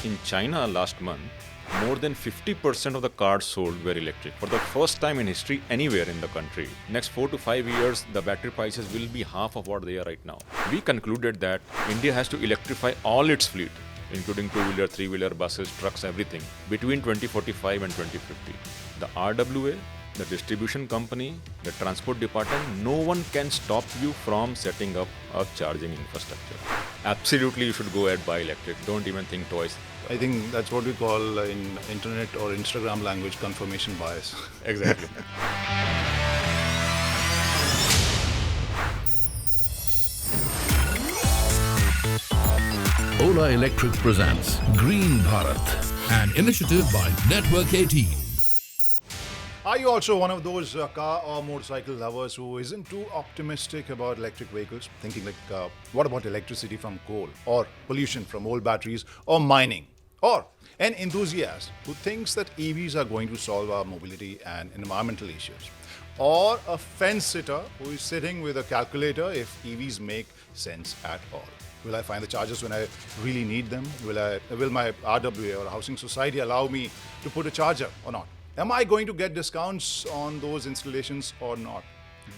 in China last month, more than 50% of the cars sold were electric. For the first time in history anywhere in the country. Next 4 to 5 years, the battery prices will be half of what they are right now. We concluded that India has to electrify all its fleet, including two-wheeler, three-wheeler, buses, trucks, everything, between 2045 and 2050. The RWA, the distribution company, the transport department, no one can stop you from setting up a charging infrastructure. Absolutely, you should go ahead buy electric. Don't even think twice. I think that's what we call in internet or Instagram language confirmation bias. Exactly. Ola Electric presents Green Bharat, an initiative by Network 18. Are you also one of those car or motorcycle lovers who isn't too optimistic about electric vehicles? Thinking like, what about electricity from coal or pollution from old batteries or mining? Or an enthusiast who thinks that EVs are going to solve our mobility and environmental issues? Or a fence sitter who is sitting with a calculator if EVs make sense at all? Will I find the chargers when I really need them? Will my RWA or housing society allow me to put a charger or not? Am I going to get discounts on those installations or not?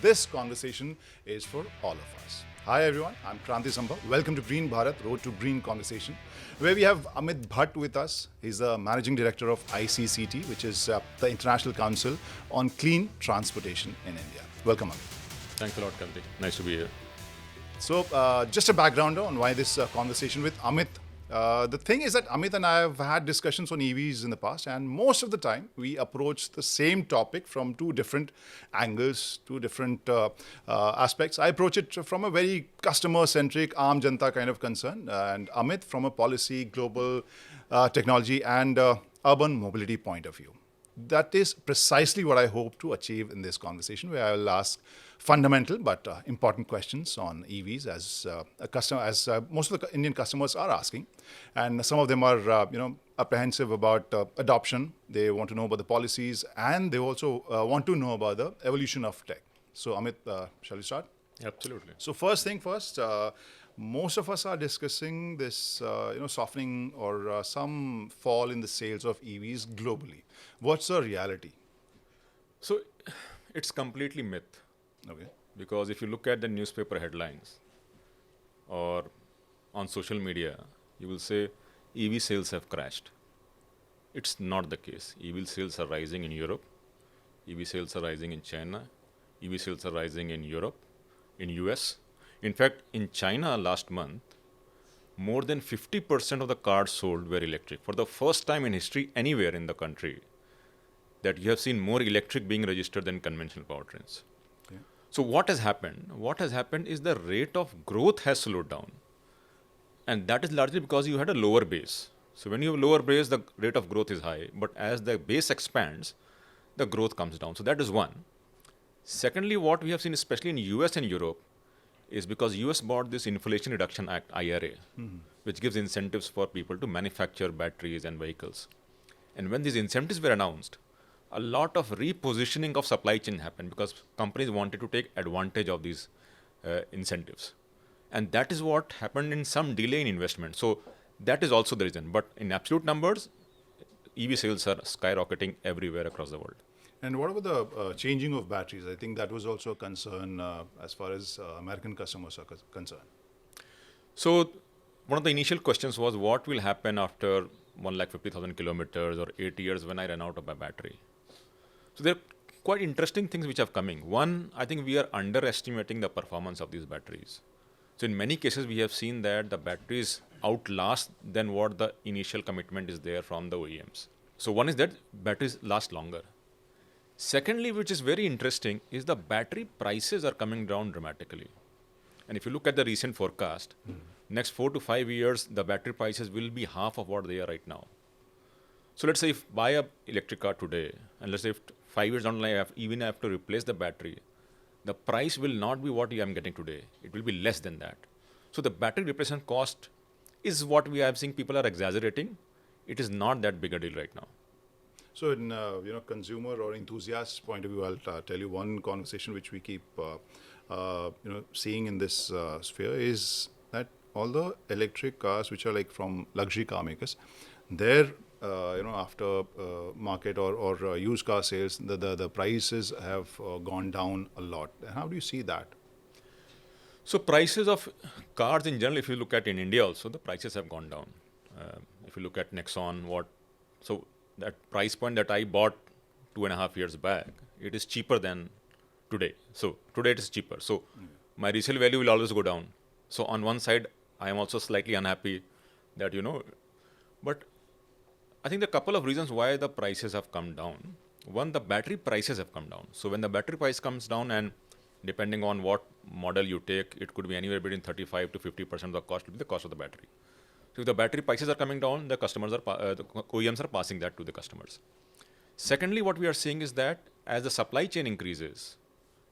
This conversation is for all of us. Hi everyone, I'm Kranti Sambhav. Welcome to Green Bharat, Road to Green Conversation, where we have Amit Bhatt with us. He's the Managing Director of ICCT, which is the International Council on Clean Transportation in India. Welcome, Amit. Thanks a lot, Kranti. Nice to be here. So, just a backgrounder on why this conversation with Amit. The thing is that Amit and I have had discussions on EVs in the past, and most of the time we approach the same topic from two different angles, two different aspects. I approach it from a very customer-centric, Aam Janta kind of concern, and Amit from a policy, global technology, and urban mobility point of view. That is precisely what I hope to achieve in this conversation, where I will ask fundamental but important questions on EVs as most of the Indian customers are asking, and some of them are apprehensive about adoption. They want to know about the policies, and they also want to know about the evolution of tech. So, Amit, shall we start? Absolutely. So, first thing first. Most of us are discussing this, softening or some fall in the sales of EVs globally. What's the reality? So, it's completely myth. Okay. Because if you look at the newspaper headlines or on social media, you will say EV sales have crashed. It's not the case. EV sales are rising in Europe. EV sales are rising in China. EV sales are rising in Europe, in US. In fact, in China last month, more than 50% of the cars sold were electric. For the first time in history anywhere in the country, that you have seen more electric being registered than conventional powertrains. Yeah. So what has happened? What has happened is the rate of growth has slowed down. And that is largely because you had a lower base. So when you have a lower base, the rate of growth is high. But as the base expands, the growth comes down. So that is one. Secondly, what we have seen, especially in US and Europe, is because US bought this Inflation Reduction Act, IRA, which gives incentives for people to manufacture batteries and vehicles. And when these incentives were announced, a lot of repositioning of supply chain happened because companies wanted to take advantage of these incentives. And that is what happened in some delay in investment. So that is also the reason. But in absolute numbers, EV sales are skyrocketing everywhere across the world. And what about the changing of batteries? I think that was also a concern as far as American customers are concerned. So one of the initial questions was, what will happen after 150,000 kilometers or 8 years when I run out of my battery? So there are quite interesting things which are coming. One, I think we are underestimating the performance of these batteries. So in many cases, we have seen that the batteries outlast than what the initial commitment is there from the OEMs. So one is that batteries last longer. Secondly, which is very interesting, is the battery prices are coming down dramatically. And if you look at the recent forecast, next 4 to 5 years, the battery prices will be half of what they are right now. So let's say if I buy an electric car today, and let's say if 5 years down the line, I have to replace the battery, the price will not be what I am getting today. It will be less than that. So the battery replacement cost is what we are seeing people are exaggerating. It is not that big a deal right now. So, in consumer or enthusiast point of view, I'll tell you one conversation which we keep seeing in this sphere is that all the electric cars which are like from luxury car makers, their after market or used car sales, the prices have gone down a lot. How do you see that? So prices of cars in general, if you look at in India also, the prices have gone down. If you look at Nexon, so that price point that I bought 2.5 years back, it is cheaper than today. So today it is cheaper. So my resale value will always go down. So on one side, I am also slightly unhappy that, but I think there are a couple of reasons why the prices have come down. One, the battery prices have come down. So when the battery price comes down, and depending on what model you take, it could be anywhere between 35 to 50% of the cost will be the cost of the battery. So if the battery prices are coming down, the OEMs are passing that to the customers. Secondly, what we are seeing is that as the supply chain increases,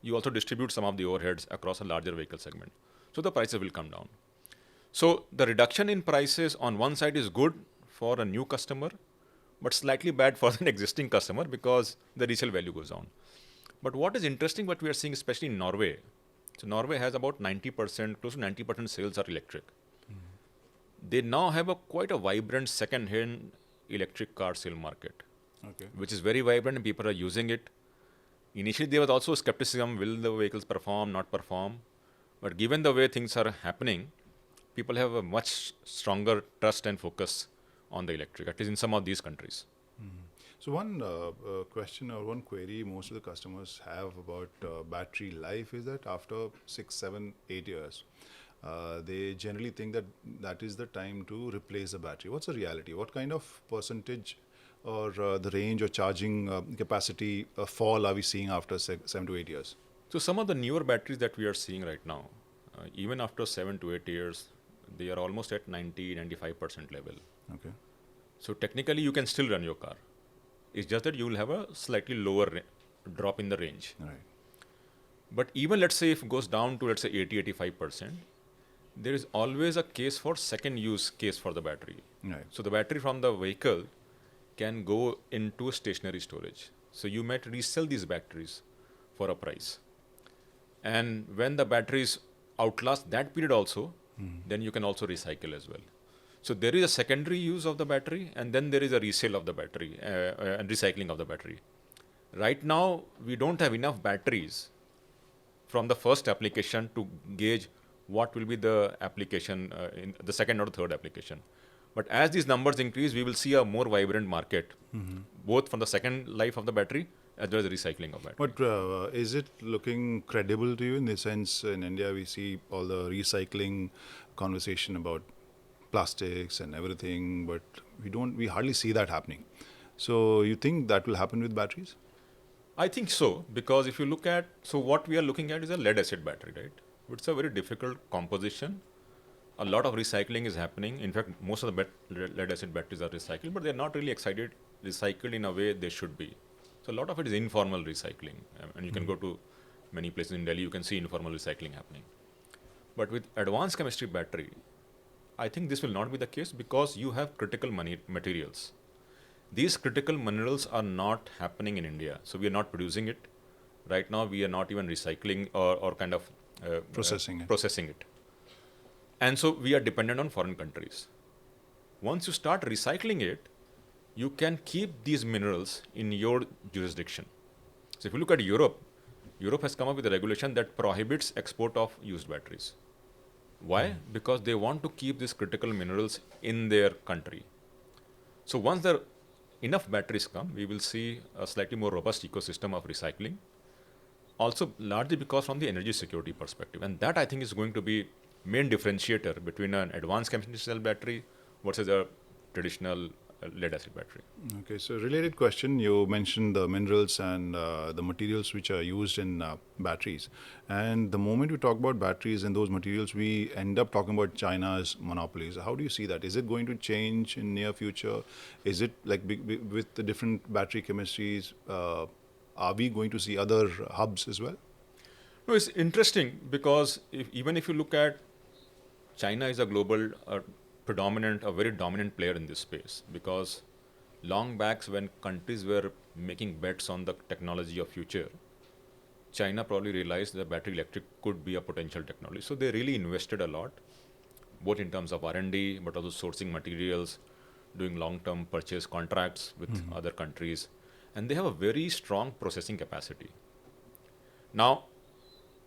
you also distribute some of the overheads across a larger vehicle segment. So the prices will come down. So the reduction in prices on one side is good for a new customer, but slightly bad for an existing customer because the resale value goes down. But what is interesting, what we are seeing, especially in Norway, so Norway has about 90%, close to 90% sales are electric. They now have quite a vibrant second-hand electric car sale market, which is very vibrant and people are using it. Initially, there was also skepticism, will the vehicles perform, not perform? But given the way things are happening, people have a much stronger trust and focus on the electric, at least in some of these countries. So one question or one query most of the customers have about battery life is that after 6, 7, 8 years, they generally think that that is the time to replace the battery. What's the reality? What kind of percentage or the range or charging capacity fall are we seeing after 7 to 8 years? So some of the newer batteries that we are seeing right now, even after 7 to 8 years, they are almost at 90-95% level. Okay. So technically, you can still run your car. It's just that you will have a slightly lower drop in the range. Right. But even let's say if it goes down to let's say 80-85%, there is always a case for second use case for the battery. Right. So the battery from the vehicle can go into stationary storage. So you might resell these batteries for a price. And when the batteries outlast that period also, then you can also recycle as well. So there is a secondary use of the battery, and then there is a resale of the battery and recycling of the battery. Right now, we don't have enough batteries from the first application to gauge what will be the application in the second or third application. But as these numbers increase, we will see a more vibrant market, both from the second life of the battery as well as the recycling of battery. But is it looking credible to you in the sense in India we see all the recycling conversation about plastics and everything, but we hardly see that happening. So you think that will happen with batteries? I think so, because if you look at, so what we are looking at is a lead acid battery, right? It's a very difficult composition. A lot of recycling is happening. In fact, most of the lead acid batteries are recycled, but they're not really recycled in a way they should be. So a lot of it is informal recycling. And you can go to many places in Delhi, you can see informal recycling happening. But with advanced chemistry battery, I think this will not be the case because you have critical materials. These critical minerals are not happening in India. So we are not producing it. Right now, we are not even recycling or kind of Processing it. And so we are dependent on foreign countries. Once you start recycling it, you can keep these minerals in your jurisdiction. So if you look at Europe, Europe has come up with a regulation that prohibits export of used batteries. Why? Because they want to keep these critical minerals in their country. So once there enough batteries come, we will see a slightly more robust ecosystem of recycling. Also, largely because from the energy security perspective. And that, I think, is going to be main differentiator between an advanced chemistry cell battery versus a traditional lead acid battery. Okay, so related question, you mentioned the minerals and the materials which are used in batteries. And the moment we talk about batteries and those materials, we end up talking about China's monopolies. How do you see that? Is it going to change in near future? Is it like with the different battery chemistries, are we going to see other hubs as well? No, it's interesting because even if you look at China is a global a very dominant player in this space, because long backs when countries were making bets on the technology of future, China probably realized that battery electric could be a potential technology. So they really invested a lot, both in terms of R&D, but also sourcing materials doing long-term purchase contracts with other countries, and they have a very strong processing capacity. Now,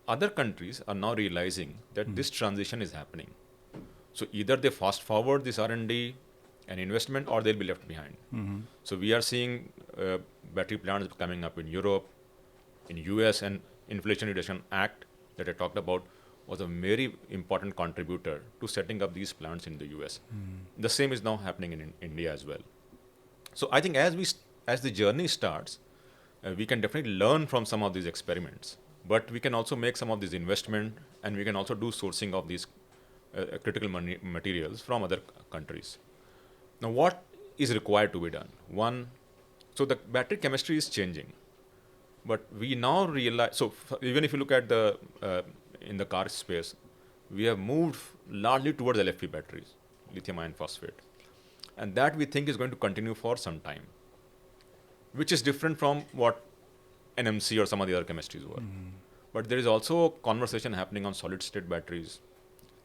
other countries are now realizing that this transition is happening. So either they fast forward this R&D and investment, or they'll be left behind. So we are seeing battery plants coming up in Europe, in US, and Inflation Reduction Act that I talked about was a very important contributor to setting up these plants in the US. The same is now happening in India as well. So I think as the journey starts, we can definitely learn from some of these experiments, but we can also make some of these investment, and we can also do sourcing of these critical materials from other countries. Now, what is required to be done? One, so the battery chemistry is changing, but we now realize. So even if you look at the in the car space, we have moved largely towards LFP batteries, lithium iron phosphate, and that we think is going to continue for some time, which is different from what NMC or some of the other chemistries were. But there is also a conversation happening on solid state batteries.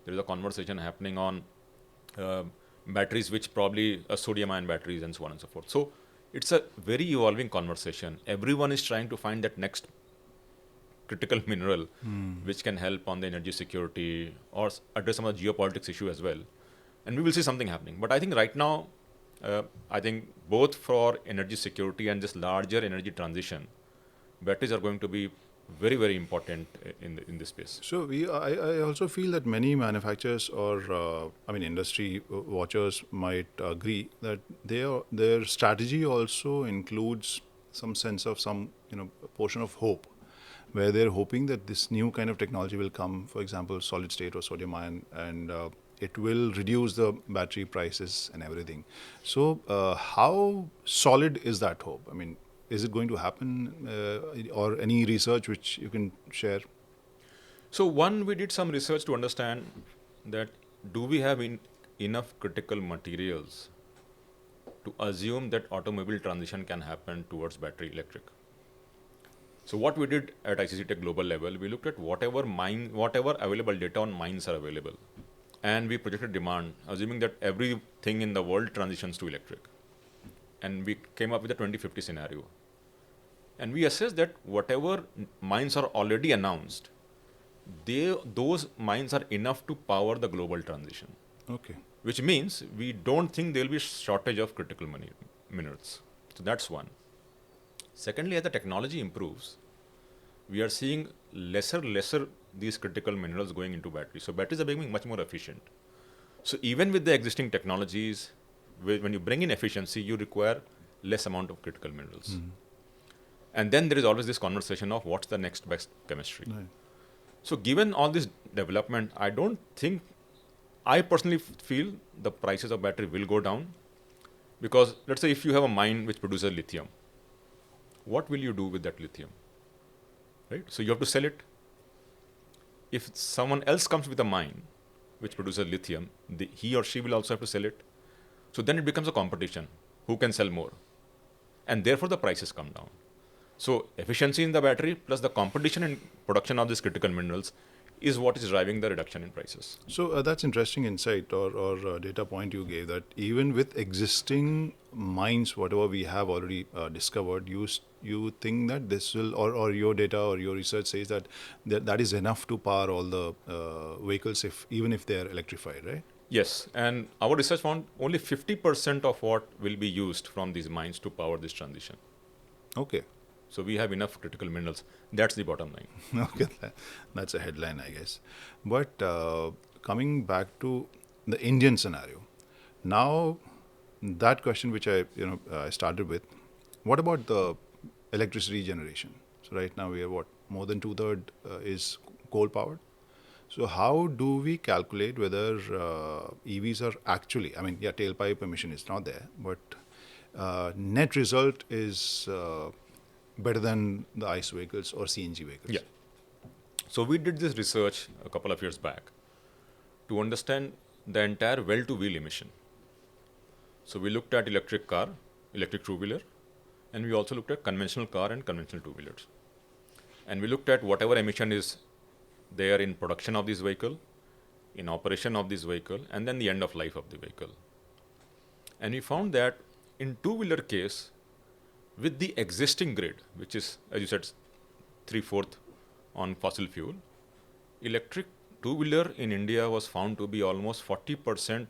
There is a conversation happening on batteries which probably sodium ion batteries and so on and so forth. So it's a very evolving conversation. Everyone is trying to find that next critical mineral which can help on the energy security or address some of the geopolitics issue as well. And we will see something happening. But I think right now, I think both for energy security and this larger energy transition, batteries are going to be very, very important in this space. So I also feel that many manufacturers or industry watchers might agree that their strategy also includes some sense of some portion of hope, where they're hoping that this new kind of technology will come, for example, solid state or sodium ion, and it will reduce the battery prices and everything. So how solid is that hope? I mean, is it going to happen, or any research which you can share? So one, we did some research to understand that do we have enough critical materials to assume that automobile transition can happen towards battery electric. So what we did at ICC Tech global level, we looked at whatever available data on mines are available, and we projected demand, assuming that everything in the world transitions to electric. And we came up with a 2050 scenario. And we assessed that whatever mines are already announced, those mines are enough to power the global transition. Okay. Which means we don't think there will be shortage of critical minerals. So that's one. Secondly, as the technology improves, we are seeing lesser these critical minerals going into batteries. So batteries are becoming much more efficient. So even with the existing technologies, when you bring in efficiency, you require less amount of critical minerals. And then there is always this conversation of what's the next best chemistry. Right. So given all this development, I personally feel the prices of battery will go down, because let's say if you have a mine which produces lithium, what will you do with that lithium? Right? So you have to sell it. If someone else comes with a mine which produces lithium, he or she will also have to sell it. So then it becomes a competition. Who can sell more? And therefore the prices come down. So efficiency in the battery plus the competition in production of these critical minerals is what is driving the reduction in prices. So that's interesting insight or data point you gave, that even with existing mines, whatever we have already discovered, you think that this will, or your data or your research says that is enough to power all the vehicles even if they are electrified, right? Yes, and our research found only 50% of what will be used from these mines to power this transition. Okay. So we have enough critical minerals. That's the bottom line. Okay, that's a headline, I guess. But coming back to the Indian scenario, now that question which I started with, what about the electricity generation? So right now we have more than 2/3 is coal powered. So how do we calculate whether EVs are actually, tailpipe emission is not there, but net result is better than the ICE vehicles or CNG vehicles? Yeah. So we did this research a couple of years back to understand the entire well-to-wheel emission. So we looked at electric car, electric two-wheeler, and we also looked at conventional car and conventional two-wheelers. And we looked at whatever emission is there in production of this vehicle, in operation of this vehicle, and then the end of life of the vehicle. And we found that in two-wheeler case, with the existing grid, which is, as you said, 3/4 on fossil fuel, electric two-wheeler in India was found to be almost 40%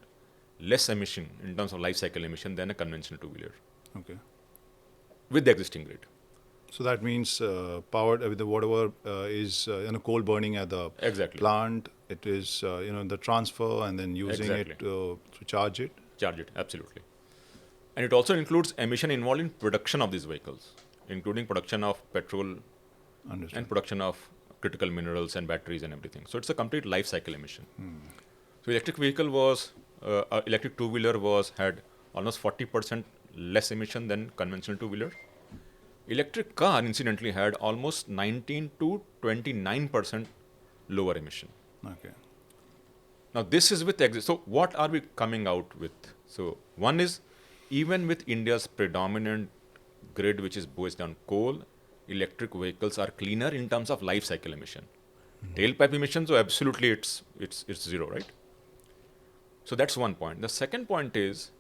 less emission in terms of life cycle emission than a conventional two-wheeler Okay. with the existing grid. So that means powered with the whatever is coal burning at the Exactly. plant. It is the transfer and then using it Exactly. to charge it. Charge it, absolutely. And it also includes emission involved in production of these vehicles, including production of petrol Understood. and production of critical minerals and batteries and everything. So it's a complete life cycle emission. So electric two-wheeler had almost 40% less emission than conventional two-wheeler. Electric car, incidentally, had almost 19 to 29% lower emission. Okay. Now, this is with so what are we coming out with? So one is, even with India's predominant grid, which is based on coal, electric vehicles are cleaner in terms of life cycle emission. Tailpipe emissions, so absolutely it's zero, right? So that's one point. The second point is,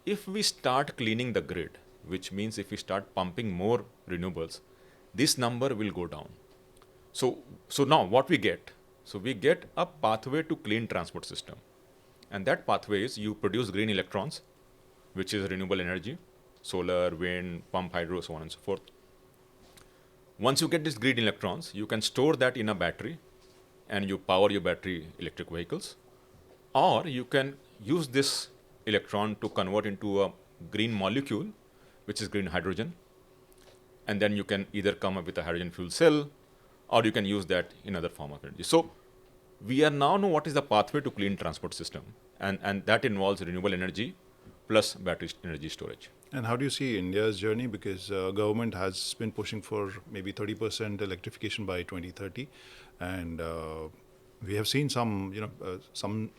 if we start cleaning the grid, which means if we start pumping more renewables, this number will go down. So now what we get? So we get a pathway to clean transport system. And that pathway is you produce green electrons, which is renewable energy, solar, wind, pump hydro, so on and so forth. Once you get these green electrons, you can store that in a battery and you power your battery electric vehicles. Or you can use this electron to convert into a green molecule, which is green hydrogen. And then you can either come up with a hydrogen fuel cell, or you can use that in other form of energy. So we are now know what is the pathway to clean transport system. And that involves renewable energy plus battery energy storage. And how do you see India's journey? Because government has been pushing for maybe 30% electrification by 2030, and we have seen some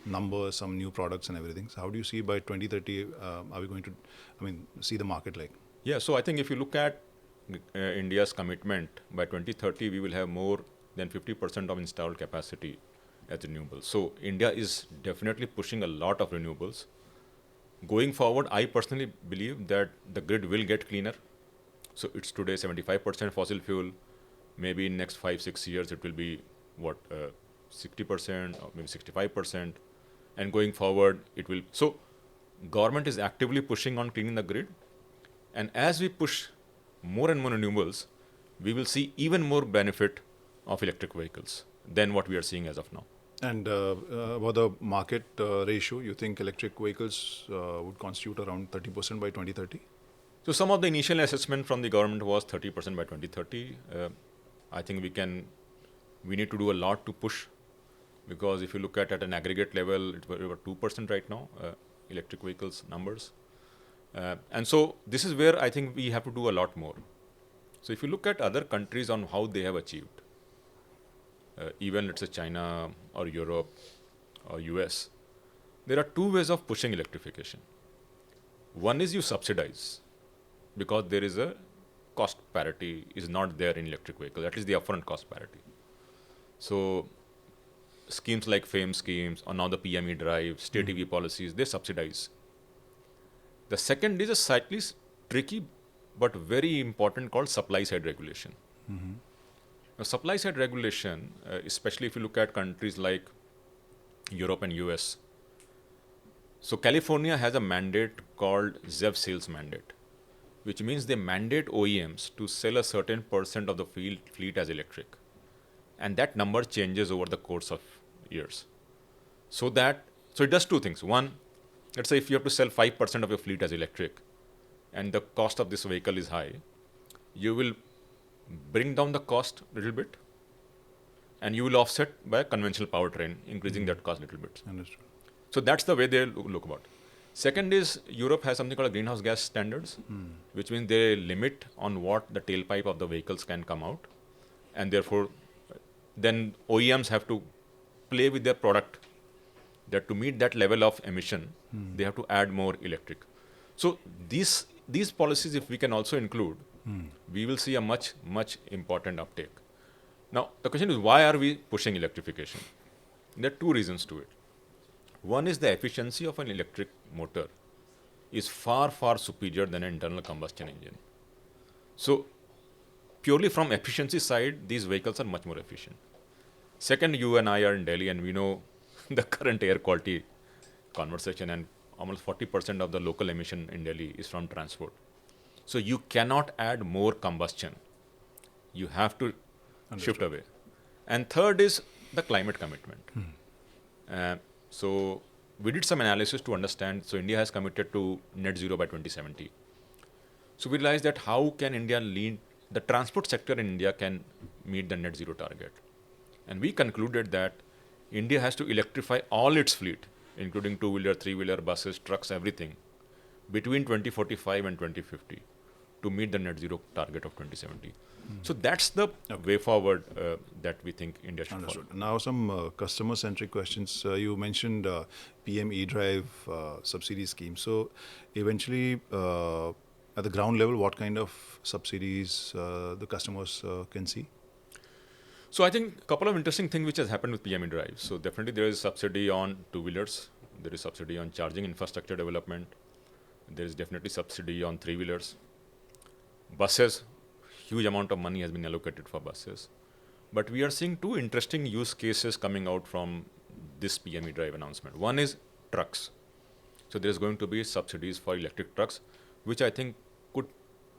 numbers, some new products and everything. So how do you see by 2030? Are we going to, see the market like? Yeah, so I think if you look at India's commitment, by 2030 we will have more than 50% of installed capacity as renewables. So India is definitely pushing a lot of renewables. Going forward, I personally believe that the grid will get cleaner. So it's today 75% fossil fuel. Maybe in next 5-6 years it will be 60% or maybe 65%. And going forward it will. So government is actively pushing on cleaning the grid. And as we push more and more renewables, we will see even more benefit of electric vehicles than what we are seeing as of now. And about the market ratio, you think electric vehicles would constitute around 30% by 2030? So some of the initial assessment from the government was 30% by 2030. I think we need to do a lot to push, because if you look at an aggregate level, it's about 2% right now, electric vehicles numbers. And so this is where I think we have to do a lot more. So if you look at other countries on how they have achieved, even let's say China or Europe or US, there are two ways of pushing electrification. One is you subsidize, because there is a cost parity is not there in electric vehicles, at least the upfront cost parity. So schemes like FAME schemes, or now the PME drive, state EV policies, they subsidize. The second is a slightly tricky but very important, called supply side regulation. Now, supply side regulation, especially if you look at countries like Europe and US. So California has a mandate called ZEV sales mandate, which means they mandate OEMs to sell a certain percent of the fleet as electric. And that number changes over the course of years. So it does two things. One, let's say if you have to sell 5% of your fleet as electric, and the cost of this vehicle is high, you will bring down the cost a little bit, and you will offset by a conventional powertrain, increasing that cost a little bit. Understood. So that's the way they look about. Second is, Europe has something called greenhouse gas standards, which means they limit on what the tailpipe of the vehicles can come out, and therefore then OEMs have to play with their product, that to meet that level of emission, they have to add more electric. So these policies, if we can also include, we will see a much important uptake. Now, the question is, why are we pushing electrification? There are two reasons to it. One is the efficiency of an electric motor is far, far superior than an internal combustion engine. So purely from efficiency side, these vehicles are much more efficient. Second, you and I are in Delhi and we know the current air quality conversation, and almost 40% of the local emission in Delhi is from transport. So you cannot add more combustion. You have to shift away. And third is the climate commitment. So we did some analysis to understand. So India has committed to net zero by 2070. So we realized that how can India lead, the transport sector in India can meet the net zero target. And we concluded that India has to electrify all its fleet, including two-wheeler, three-wheeler, buses, trucks, everything, between 2045 and 2050 to meet the net zero target of 2070. So that's the way forward that we think India should follow. Now some customer-centric questions. You mentioned PM E-Drive subsidy scheme. So eventually, at the ground level, what kind of subsidies the customers can see? So I think a couple of interesting things which has happened with PM E-Drive. So definitely there is subsidy on two-wheelers. There is subsidy on charging infrastructure development. There is definitely subsidy on three-wheelers. Buses, huge amount of money has been allocated for buses. But we are seeing two interesting use cases coming out from this PM E-Drive announcement. One is trucks. So there is going to be subsidies for electric trucks, which I think could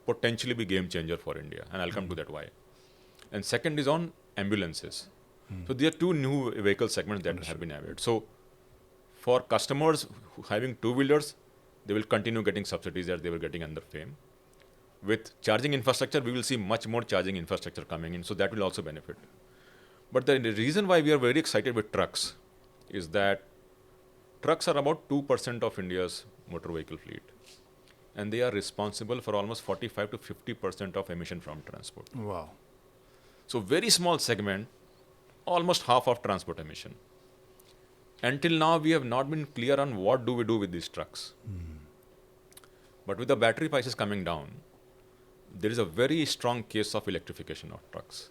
potentially be game changer for India. And I'll come to that why. And second is on ambulances. So there are two new vehicle segments that have been added. So for customers who having two-wheelers, they will continue getting subsidies that they were getting under FAME. With charging infrastructure, we will see much more charging infrastructure coming in, so that will also benefit. But the reason why we are very excited with trucks is that trucks are about 2% of India's motor vehicle fleet. And they are responsible for almost 45 to 50% of emission from transport. Wow. So very small segment, almost half of transport emission. Until now, we have not been clear on what do we do with these trucks. But with the battery prices coming down, there is a very strong case of electrification of trucks.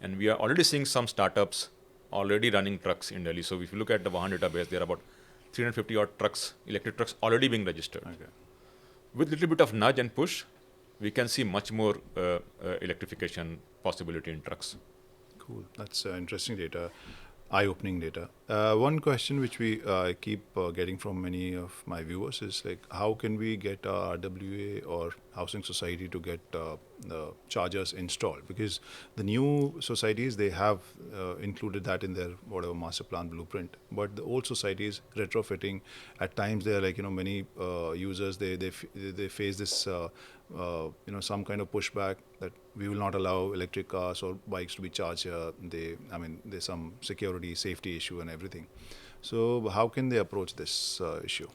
And we are already seeing some startups already running trucks in Delhi. So if you look at the Vahan database, there are about 350 odd trucks, electric trucks already being registered. Okay. With a little bit of nudge and push, we can see much more electrification possibility in trucks. Cool. That's interesting data, eye-opening data. One question which we keep getting from many of my viewers is like, how can we get RWA or housing society to get the chargers installed? Because the new societies, they have included that in their whatever master plan blueprint. But the old societies, retrofitting, at times they are like, many users, they face this some kind of pushback that we will not allow electric cars or bikes to be charged here. There's some security, safety issue and everything. So how can they approach this issue?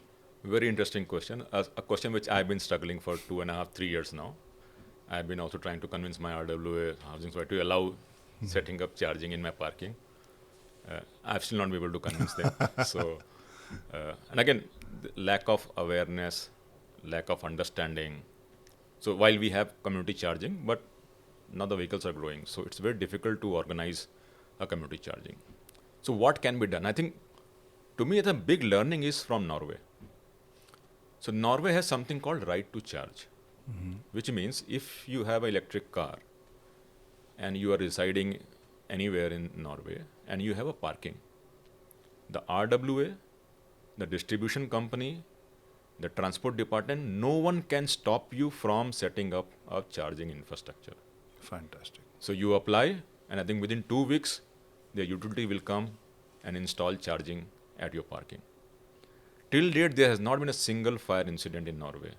Very interesting question. A question which I've been struggling for 2.5, 3 years now. I've been also trying to convince my RWA housing society to allow setting up charging in my parking. I've still not been able to convince them. So, and again, lack of awareness, lack of understanding. So while we have community charging, but now the vehicles are growing. So it's very difficult to organize a community charging. So what can be done? I think, to me, the big learning is from Norway. So Norway has something called right to charge, which means if you have an electric car and you are residing anywhere in Norway and you have a parking, the RWA, the distribution company, the transport department, no one can stop you from setting up a charging infrastructure. Fantastic. So you apply, and I think within 2 weeks, the utility will come and install charging at your parking. Till date, there has not been a single fire incident in Norway.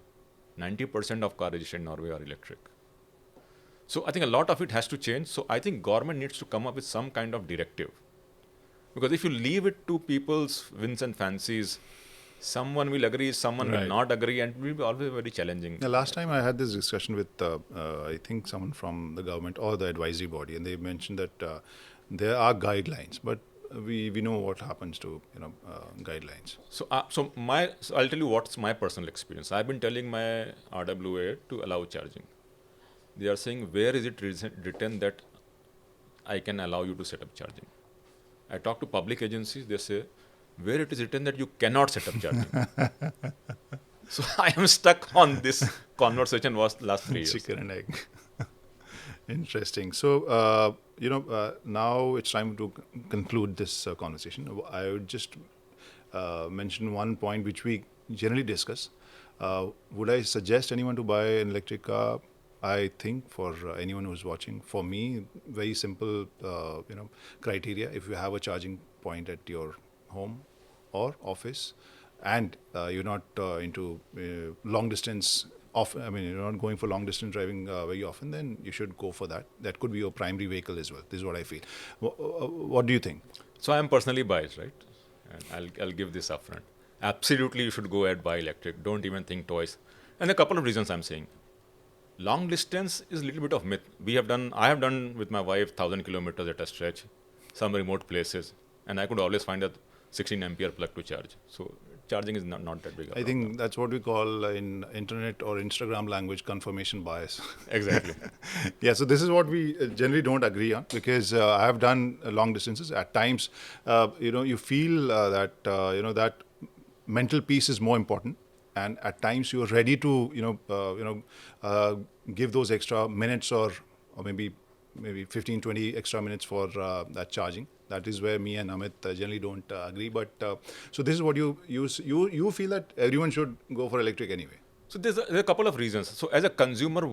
90% of cars registered in Norway are electric. So I think a lot of it has to change. So I think government needs to come up with some kind of directive. Because if you leave it to people's whims and fancies, someone will agree, someone will not agree, and it will be always very challenging. The last time I had this discussion with, I think, someone from the government or the advisory body, and they mentioned that there are guidelines, but we know what happens to guidelines. So I'll tell you what's my personal experience. I've been telling my RWA to allow charging. They are saying, where is it written that I can allow you to set up charging? I talk to public agencies, they say, where it is written that you cannot set up charging. So I am stuck on this conversation was last 3 years. Chicken and egg. Interesting. So, now it's time to conclude this conversation. I would just mention one point which we generally discuss. Would I suggest anyone to buy an electric car? I think for anyone who's watching, for me, very simple, criteria. If you have a charging point at your home or office, and you're not into long distance you're not going for long distance driving very often, then you should go for that. That could be your primary vehicle as well. This is what I feel. What do you think? So I am personally biased, right? And I'll give this upfront. Absolutely, you should go ahead buy electric. Don't even think twice. And a couple of reasons I'm saying. Long distance is a little bit of myth. I have done with my wife 1,000 kilometers at a stretch, some remote places, and I could always find a 16 ampere plug to charge. So charging is not that big a problem. I think that's what we call in internet or Instagram language confirmation bias. Exactly. Yeah, so this is what we generally don't agree on, because I have done long distances. At times, you feel that mental peace is more important. And at times you are ready to, give those extra minutes or maybe 15, 20 extra minutes for that charging. That is where me and Amit generally don't agree. But so this is what you feel that everyone should go for electric anyway. So there's a couple of reasons. So as a consumer,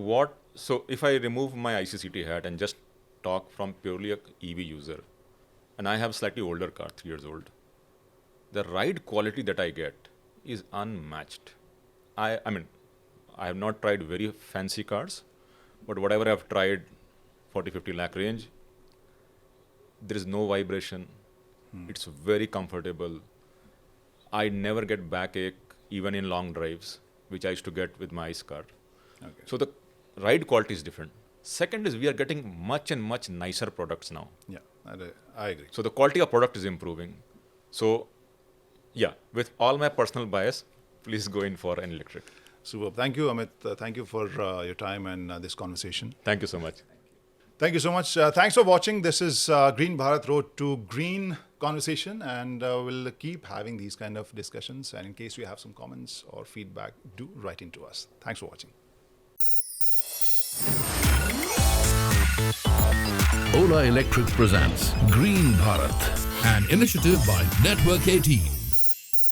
so if I remove my ICCT hat and just talk from purely a EV user, and I have a slightly older car, 3 years old, the ride quality that I get is unmatched. I have not tried very fancy cars, but whatever I've tried, 40-50 lakh range, there is no vibration. It's very comfortable. I never get backache even in long drives, which I used to get with my ICE car. Okay. So the ride quality is different. Second is we are getting much and much nicer products now. Yeah, I agree. So the quality of product is improving. So yeah, with all my personal bias, please go in for an electric. Super. Thank you, Amit. Thank you for your time and this conversation. Thank you so much. Thank you so much. Thanks for watching. This is Green Bharat Road to Green conversation, and we'll keep having these kind of discussions. And in case you have some comments or feedback, do write into us. Thanks for watching. Ola Electric presents Green Bharat, an initiative by Network 18.